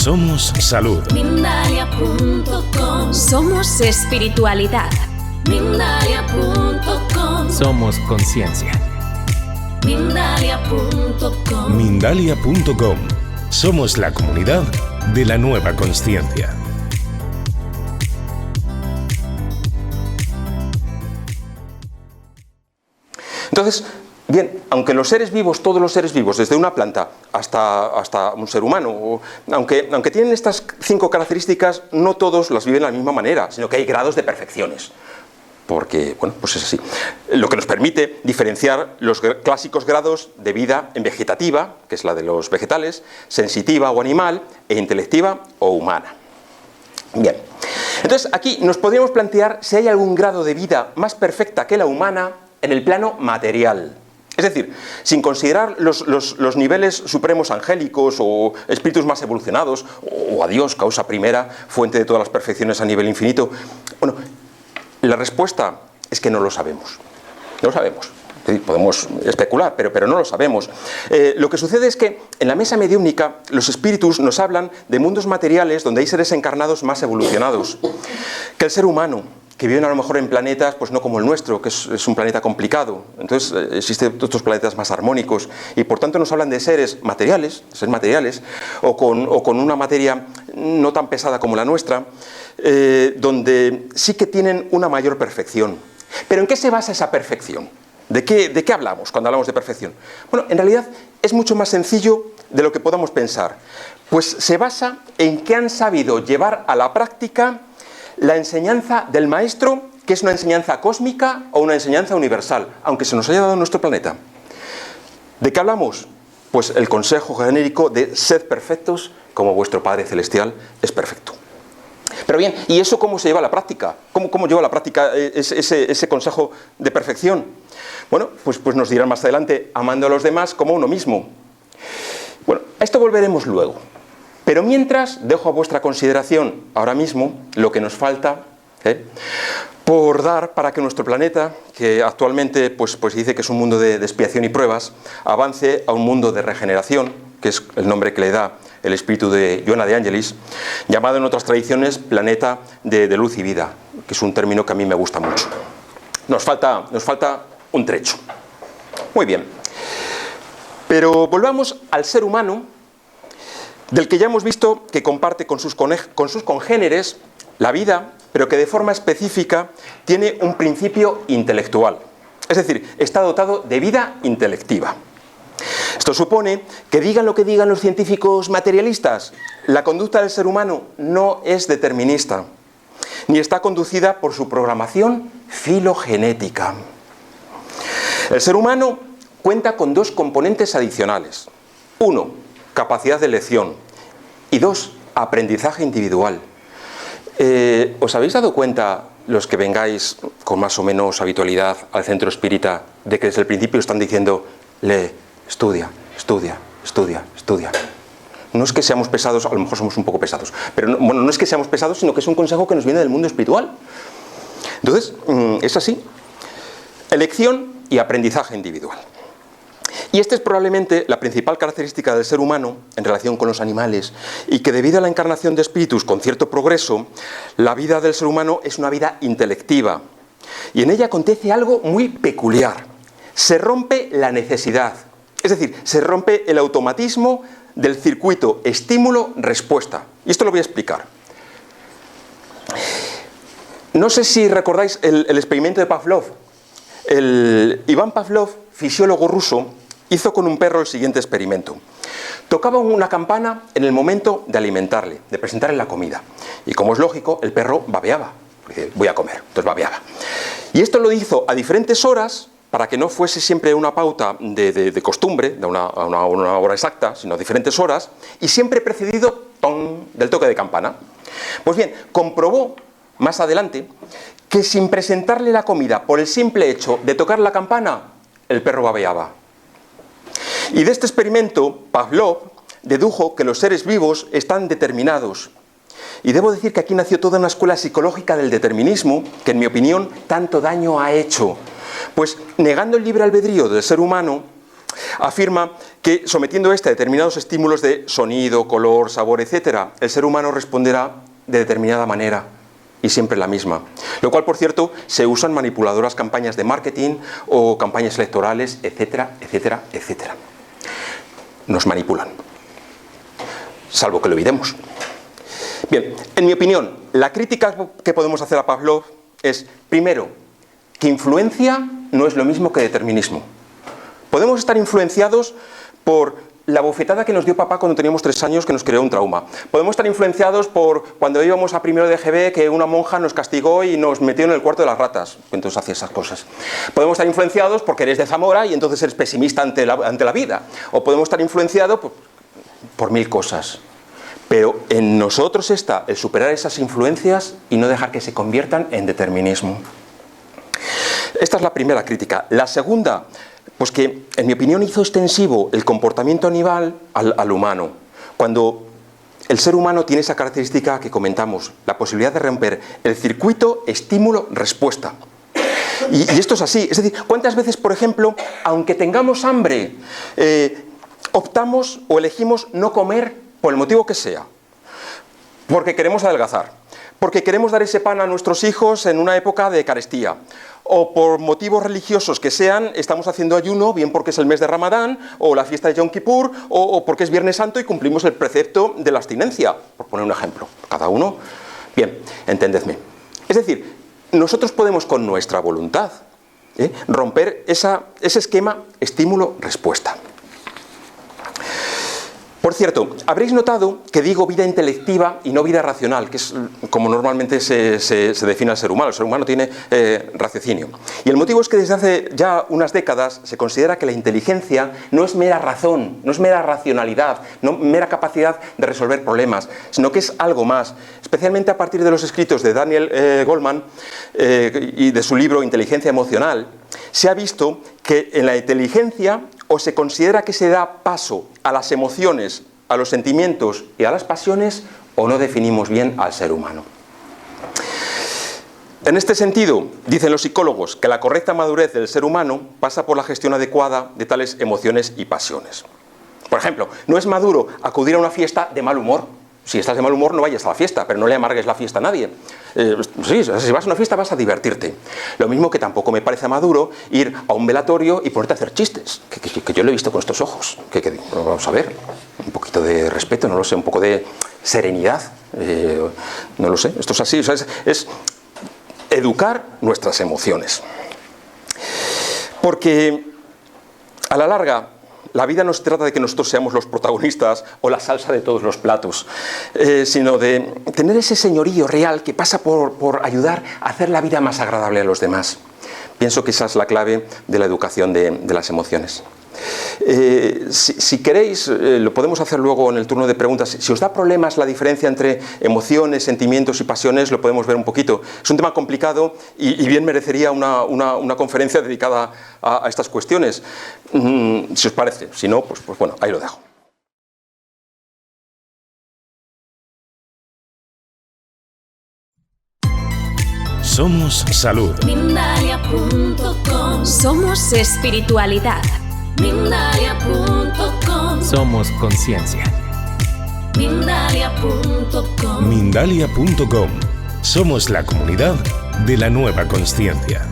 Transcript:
Somos salud. Mindalia.com. Somos espiritualidad. Mindalia.com. Somos conciencia. Mindalia.com. Mindalia.com. Somos la comunidad de la nueva consciencia. Entonces, bien, aunque los seres vivos, todos los seres vivos, desde una planta hasta un ser humano, aunque tienen estas 5 características, no todos las viven de la misma manera, sino que hay grados de perfecciones. Porque, bueno, pues es así. Lo que nos permite diferenciar los clásicos grados de vida en vegetativa, que es la de los vegetales, sensitiva o animal, e intelectiva o humana. Bien, entonces aquí nos podríamos plantear si hay algún grado de vida más perfecta que la humana en el plano material. Es decir, sin considerar los niveles supremos angélicos o espíritus más evolucionados, o a Dios, causa primera, fuente de todas las perfecciones a nivel infinito. Bueno, la respuesta es que no lo sabemos. No lo sabemos. Es decir, podemos especular, pero no lo sabemos. Lo que sucede es que en la mesa mediúmnica los espíritus nos hablan de mundos materiales donde hay seres encarnados más evolucionados que el ser humano, que viven a lo mejor en planetas pues no como el nuestro, que es un planeta complicado. Entonces existen otros planetas más armónicos y por tanto nos hablan de seres materiales o con una materia no tan pesada como la nuestra, donde sí que tienen una mayor perfección. ¿Pero en qué se basa esa perfección? ¿De qué hablamos cuando hablamos de perfección? Bueno, en realidad es mucho más sencillo de lo que podamos pensar, pues se basa en que han sabido llevar a la práctica la enseñanza del maestro, que es una enseñanza cósmica o una enseñanza universal, aunque se nos haya dado en nuestro planeta. ¿De qué hablamos? Pues el consejo genérico de sed perfectos como vuestro Padre Celestial es perfecto. Pero bien, ¿y eso cómo se lleva a la práctica? ¿Cómo lleva a la práctica ese consejo de perfección? Bueno, pues nos dirán más adelante, amando a los demás como a uno mismo. Bueno, a esto volveremos luego. Pero mientras, dejo a vuestra consideración ahora mismo lo que nos falta por dar para que nuestro planeta, que actualmente pues dice que es un mundo de expiación y pruebas, avance a un mundo de regeneración, que es el nombre que le da el espíritu de Joana de Angelis, llamado en otras tradiciones planeta de luz y vida, que es un término que a mí me gusta mucho. Nos falta un trecho. Muy bien. Pero volvamos al ser humano, del que ya hemos visto que comparte con sus congéneres la vida, pero que de forma específica tiene un principio intelectual. Es decir, está dotado de vida intelectiva. Esto supone que digan lo que digan los científicos materialistas, la conducta del ser humano no es determinista, ni está conducida por su programación filogenética. El ser humano cuenta con 2 componentes adicionales. 1, capacidad de elección, y 2, aprendizaje individual. ¿Os habéis dado cuenta, los que vengáis con más o menos habitualidad al centro espírita, de que desde el principio están diciendo, lee, estudia, estudia, estudia, estudia? No es que seamos pesados, a lo mejor somos un poco pesados, pero no es que seamos pesados, sino que es un consejo que nos viene del mundo espiritual. Entonces, es así. Elección y aprendizaje individual. Y esta es probablemente la principal característica del ser humano en relación con los animales, y que debido a la encarnación de espíritus con cierto progreso, la vida del ser humano es una vida intelectiva. Y en ella acontece algo muy peculiar. Se rompe la necesidad, es decir, se rompe el automatismo del circuito estímulo-respuesta. Y esto lo voy a explicar. No sé si recordáis el experimento de Pavlov. Iván Pavlov, fisiólogo ruso, hizo con un perro el siguiente experimento. Tocaba una campana en el momento de alimentarle, de presentarle la comida. Y como es lógico, el perro babeaba. Dice, voy a comer, entonces babeaba. Y esto lo hizo a diferentes horas, para que no fuese siempre una pauta de costumbre, de una hora exacta, sino a diferentes horas, y siempre precedido del toque de campana. Pues bien, comprobó más adelante que sin presentarle la comida, por el simple hecho de tocar la campana, el perro babeaba. Y de este experimento, Pavlov dedujo que los seres vivos están determinados. Y debo decir que aquí nació toda una escuela psicológica del determinismo, que en mi opinión tanto daño ha hecho. Pues negando el libre albedrío del ser humano, afirma que sometiendo a determinados estímulos de sonido, color, sabor, etc., el ser humano responderá de determinada manera y siempre la misma. Lo cual, por cierto, se usa en manipuladoras campañas de marketing o campañas electorales, etcétera, etcétera, etcétera. Nos manipulan, salvo que lo olvidemos. Bien, en mi opinión, la crítica que podemos hacer a Pavlov es, primero, que influencia no es lo mismo que determinismo. Podemos estar influenciados por la bofetada que nos dio papá cuando teníamos 3 años, que nos creó un trauma. Podemos estar influenciados por cuando íbamos a primero de GB, que una monja nos castigó y nos metió en el cuarto de las ratas. Entonces hacía esas cosas. Podemos estar influenciados porque eres de Zamora y entonces eres pesimista ante la vida. O podemos estar influenciados por 1000 cosas. Pero en nosotros está el superar esas influencias y no dejar que se conviertan en determinismo. Esta es la primera crítica. La segunda, pues que en mi opinión hizo extensivo el comportamiento animal al humano. Cuando el ser humano tiene esa característica que comentamos, la posibilidad de romper el circuito estímulo-respuesta. Y esto es así. Es decir, ¿cuántas veces, por ejemplo, aunque tengamos hambre, optamos o elegimos no comer por el motivo que sea? Porque queremos adelgazar, porque queremos dar ese pan a nuestros hijos en una época de carestía, o por motivos religiosos que sean, estamos haciendo ayuno, bien porque es el mes de Ramadán, o la fiesta de Yom Kippur, o porque es Viernes Santo y cumplimos el precepto de la abstinencia, por poner un ejemplo. Cada uno. Bien, entendedme. Es decir, nosotros podemos con nuestra voluntad romper ese esquema estímulo-respuesta. Por cierto, habréis notado que digo vida intelectiva y no vida racional, que es como normalmente se define al ser humano. El ser humano tiene raciocinio. Y el motivo es que desde hace ya unas décadas se considera que la inteligencia no es mera razón, no es mera racionalidad, no mera capacidad de resolver problemas, sino que es algo más. Especialmente a partir de los escritos de Daniel Goleman y de su libro Inteligencia Emocional, se ha visto que en la inteligencia o se considera que se da paso a las emociones, a los sentimientos y a las pasiones, o no definimos bien al ser humano. En este sentido, dicen los psicólogos que la correcta madurez del ser humano pasa por la gestión adecuada de tales emociones y pasiones. Por ejemplo, no es maduro acudir a una fiesta de mal humor. Si estás de mal humor, no vayas a la fiesta, pero no le amargues la fiesta a nadie. Sí, si vas a una fiesta vas a divertirte. Lo mismo que tampoco me parece maduro ir a un velatorio y ponerte a hacer chistes, que yo lo he visto con estos ojos. Vamos a ver, un poquito de respeto, no lo sé, un poco de serenidad, no lo sé. Esto es así, o sea, es educar nuestras emociones. Porque a la larga, la vida no se trata de que nosotros seamos los protagonistas o la salsa de todos los platos, sino de tener ese señorío real que pasa por ayudar a hacer la vida más agradable a los demás. Pienso que esa es la clave de la educación de las emociones. Si queréis, lo podemos hacer luego en el turno de preguntas. Si os da problemas la diferencia entre emociones, sentimientos y pasiones, lo podemos ver un poquito. Es un tema complicado y bien merecería una conferencia dedicada a estas cuestiones, si os parece. Si no, pues bueno, ahí lo dejo. Somos salud. Mindalia.com. Somos espiritualidad. Mindalia.com. Somos conciencia. Mindalia.com. Mindalia.com. Somos la comunidad de la nueva consciencia.